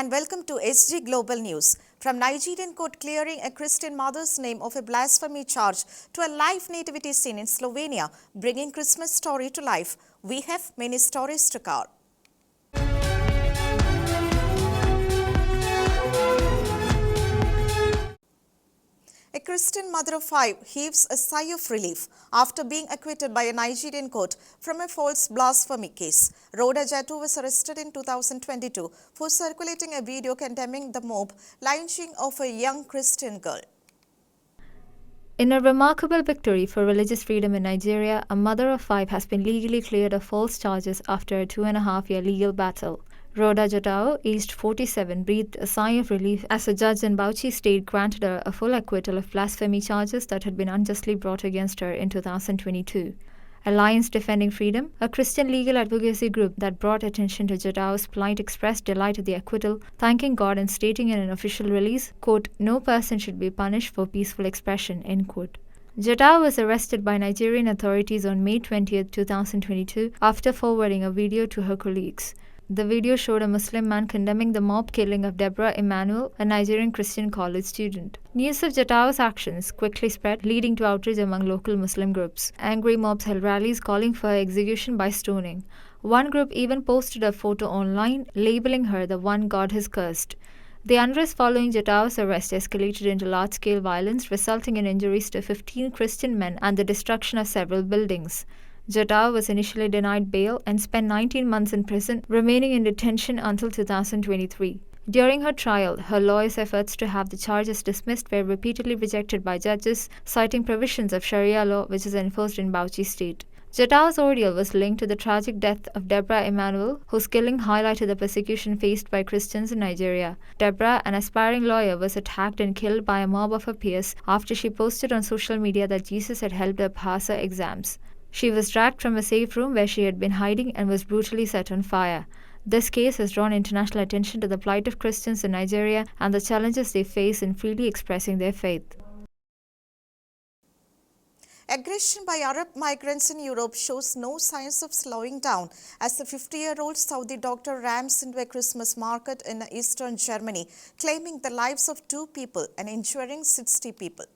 and welcome to SG Global News. From Nigerian court clearing a Christian mother's name of a blasphemy charge to a live nativity scene in Slovenia, bringing Christmas story to life, we have many stories to cover. A Christian mother of 5 heaves a sigh of relief after being acquitted by a Nigerian court from a false blasphemy case. Rhoda Jattu was arrested in 2022 for circulating a video condemning the mob lynching of a young Christian girl. In a remarkable victory for religious freedom in Nigeria, a mother of 5 has been legally cleared of false charges after a 2.5-year legal battle. Rhoda Jattu, aged 47, breathed a sigh of relief as a judge in Bauchi State granted her a full acquittal of blasphemy charges that had been unjustly brought against her in 2022. Alliance Defending Freedom, a Christian legal advocacy group that brought attention to Jattu's plight, expressed delight at the acquittal, thanking God and stating in an official release, quote, "No person should be punished for peaceful expression," end quote. Jattu was arrested by Nigerian authorities on May 20, 2022, after forwarding a video to her colleagues. The video showed a Muslim man condemning the mob killing of Deborah Emmanuel, a Nigerian Christian college student. News of Jattu's actions quickly spread, leading to outrage among local Muslim groups. Angry mobs held rallies calling for her execution by stoning. One group even posted a photo online, labeling her the one God has cursed. The unrest following Jattu's arrest escalated into large-scale violence, resulting in injuries to 15 Christian men and the destruction of several buildings. Jattu was initially denied bail and spent 19 months in prison, remaining in detention until 2023. During her trial, her lawyers' efforts to have the charges dismissed were repeatedly rejected by judges, citing provisions of Sharia law which is enforced in Bauchi State. Jattu's ordeal was linked to the tragic death of Deborah Emmanuel, whose killing highlighted the persecution faced by Christians in Nigeria. Deborah, an aspiring lawyer, was attacked and killed by a mob of her peers after she posted on social media that Jesus had helped her pass her exams. She was dragged from a safe room where she had been hiding and was brutally set on fire. This case has drawn international attention to the plight of Christians in Nigeria and the challenges they face in freely expressing their faith. Aggression by Arab migrants in Europe shows no signs of slowing down as the 50-year-old Saudi doctor rams into a Christmas market in eastern Germany, claiming the lives of 2 people and injuring 60 people.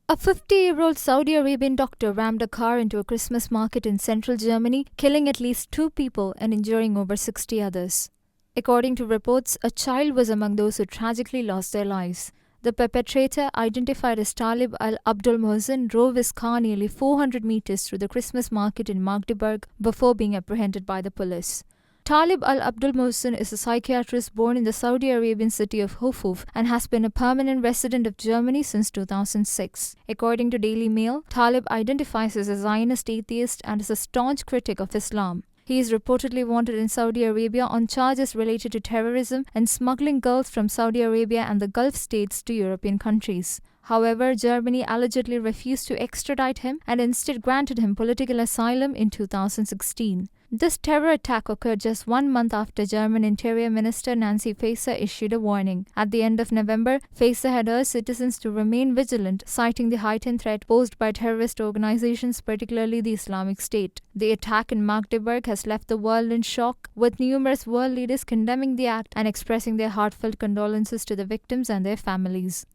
A 50-year-old Saudi Arabian doctor rammed a car into a Christmas market in central Germany, killing at least 2 people and injuring over 60 others. According to reports, a child was among those who tragically lost their lives. The perpetrator, identified as Talib al-Abdul Mohsen, drove his car nearly 400 meters through the Christmas market in Magdeburg before being apprehended by the police. Talib al-Abdul Mohsen is a psychiatrist born in the Saudi Arabian city of Hufuf and has been a permanent resident of Germany since 2006. According to Daily Mail, Talib identifies as a Zionist atheist and is a staunch critic of Islam. He is reportedly wanted in Saudi Arabia on charges related to terrorism and smuggling girls from Saudi Arabia and the Gulf states to European countries. However, Germany allegedly refused to extradite him and instead granted him political asylum in 2016. This terror attack occurred just 1 month after German Interior Minister Nancy Faeser issued a warning. At the end of November, Faeser had urged citizens to remain vigilant, citing the heightened threat posed by terrorist organizations, particularly the Islamic State. The attack in Magdeburg has left the world in shock, with numerous world leaders condemning the act and expressing their heartfelt condolences to the victims and their families.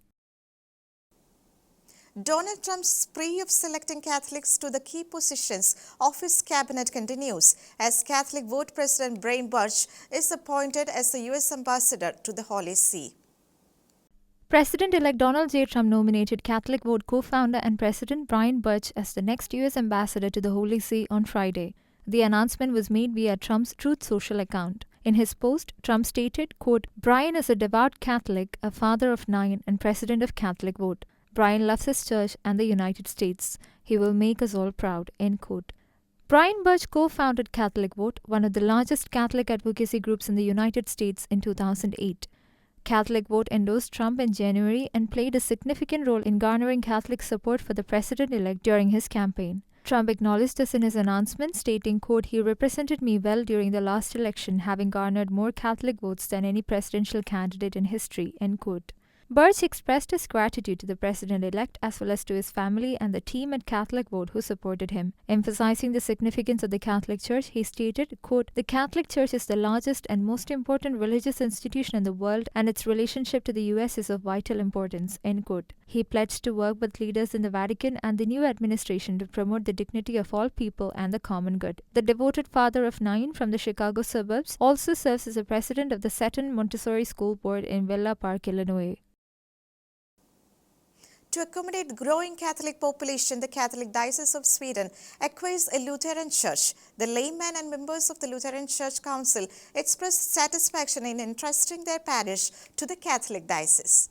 Donald Trump's spree of selecting Catholics to the key positions of his cabinet continues as Catholic Vote President Brian Burch is appointed as the U.S. ambassador to the Holy See. President-elect Donald J. Trump nominated Catholic Vote co-founder and President Brian Burch as the next U.S. ambassador to the Holy See on Friday. The announcement was made via Trump's Truth Social account. In his post, Trump stated, quote, "Brian is a devout Catholic, a father of 9, and president of Catholic Vote. Brian loves his church and the United States. He will make us all proud," end quote. Brian Burch co-founded Catholic Vote, one of the largest Catholic advocacy groups in the United States, in 2008. Catholic Vote endorsed Trump in January and played a significant role in garnering Catholic support for the president-elect during his campaign. Trump acknowledged this in his announcement, stating, quote, "He represented me well during the last election, having garnered more Catholic votes than any presidential candidate in history," end quote. Birch expressed his gratitude to the president-elect as well as to his family and the team at Catholic Vote who supported him. Emphasizing the significance of the Catholic Church, he stated, quote, "The Catholic Church is the largest and most important religious institution in the world, and its relationship to the US is of vital importance," end quote. He pledged to work with leaders in the Vatican and the new administration to promote the dignity of all people and the common good. The devoted father of 9 from the Chicago suburbs also serves as the president of the Seton Montessori School Board in Villa Park, Illinois. To accommodate growing Catholic population, the Catholic Diocese of Sweden acquires a Lutheran church. The laymen and members of the Lutheran Church Council expressed satisfaction in entrusting their parish to the Catholic Diocese.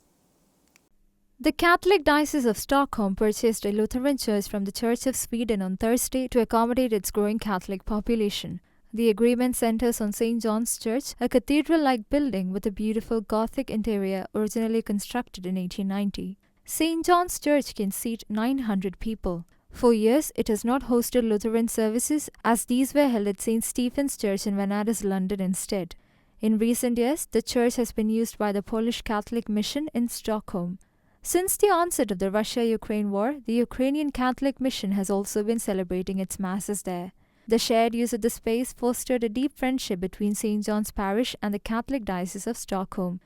The Catholic Diocese of Stockholm purchased a Lutheran church from the Church of Sweden on Thursday to accommodate its growing Catholic population. The agreement centers on St. John's Church, a cathedral-like building with a beautiful Gothic interior originally constructed in 1890. St. John's Church can seat 900 people. For years, it has not hosted Lutheran services, as these were held at St. Stephen's Church in Vanadas, London instead. In recent years, the church has been used by the Polish Catholic Mission in Stockholm. Since the onset of the Russia-Ukraine war, the Ukrainian Catholic Mission has also been celebrating its masses there. The shared use of the space fostered a deep friendship between St. John's Parish and the Catholic Diocese of Stockholm.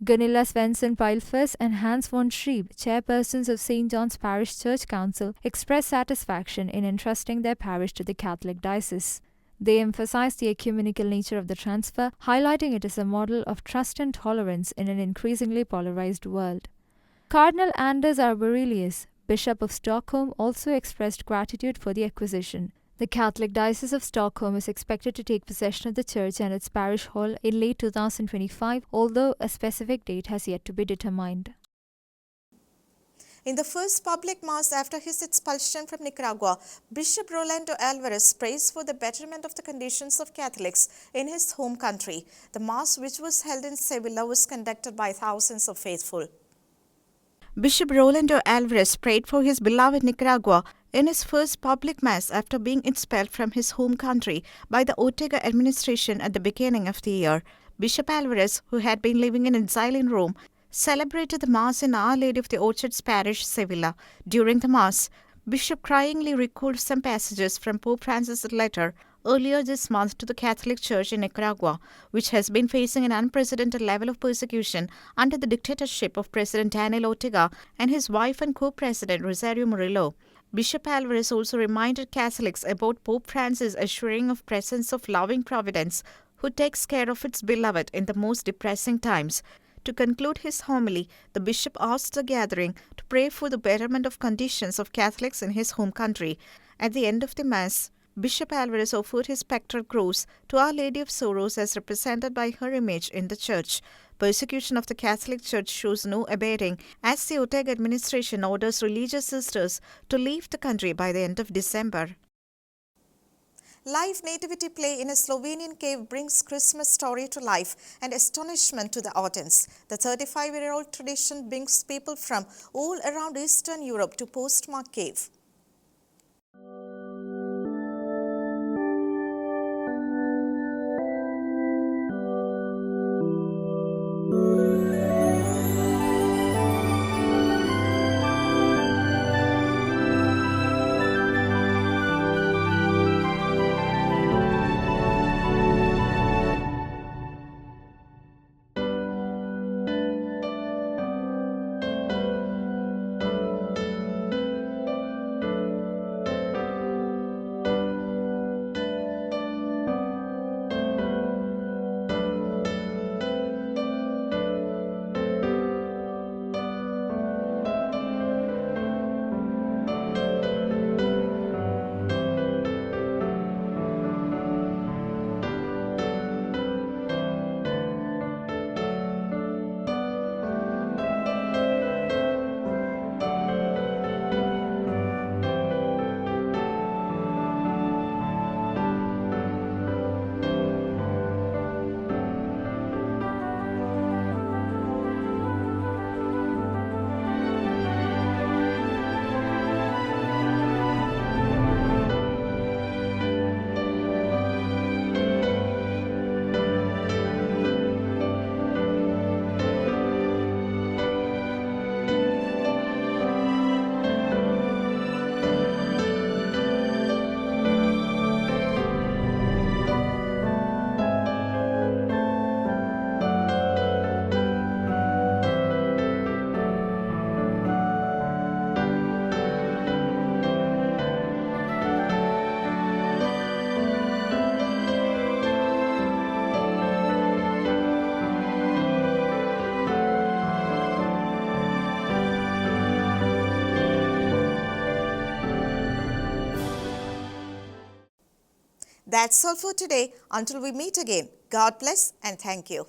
Gunilla Svensson Pilfers and Hans von Schrieb, chairpersons of St. John's Parish Church Council, expressed satisfaction in entrusting their parish to the Catholic Diocese. They emphasized the ecumenical nature of the transfer, highlighting it as a model of trust and tolerance in an increasingly polarized world. Cardinal Anders Arborelius, Bishop of Stockholm, also expressed gratitude for the acquisition. The Catholic Diocese of Stockholm is expected to take possession of the church and its parish hall in late 2025, although a specific date has yet to be determined. In the first public mass after his expulsion from Nicaragua, Bishop Rolando Alvarez prays for the betterment of the conditions of Catholics in his home country. The mass, which was held in Sevilla, was conducted by thousands of faithful. Bishop Rolando Alvarez prayed for his beloved Nicaragua in his first public mass after being expelled from his home country by the Ortega administration at the beginning of the year. Bishop Alvarez, who had been living in exile in Rome, celebrated the Mass in Our Lady of the Orchards Parish, Sevilla. During the Mass, Bishop cryingly recalled some passages from Pope Francis' letter earlier this month to the Catholic Church in Nicaragua, which has been facing an unprecedented level of persecution under the dictatorship of President Daniel Ortega and his wife and co-president Rosario Murillo. Bishop Alvarez also reminded Catholics about Pope Francis' assuring of presence of loving providence who takes care of its beloved in the most depressing times. To conclude his homily, the bishop asked the gathering to pray for the betterment of conditions of Catholics in his home country. At the end of the Mass, Bishop Alvarez offered his spectral cross to Our Lady of Sorrows as represented by her image in the church. Persecution of the Catholic Church shows no abating as the Ortega administration orders religious sisters to leave the country by the end of December. Live nativity play in a Slovenian cave brings Christmas story to life and astonishment to the audience. The 35-year-old tradition brings people from all around Eastern Europe to Postmark Cave. That's all for today. Until we meet again, God bless and thank you.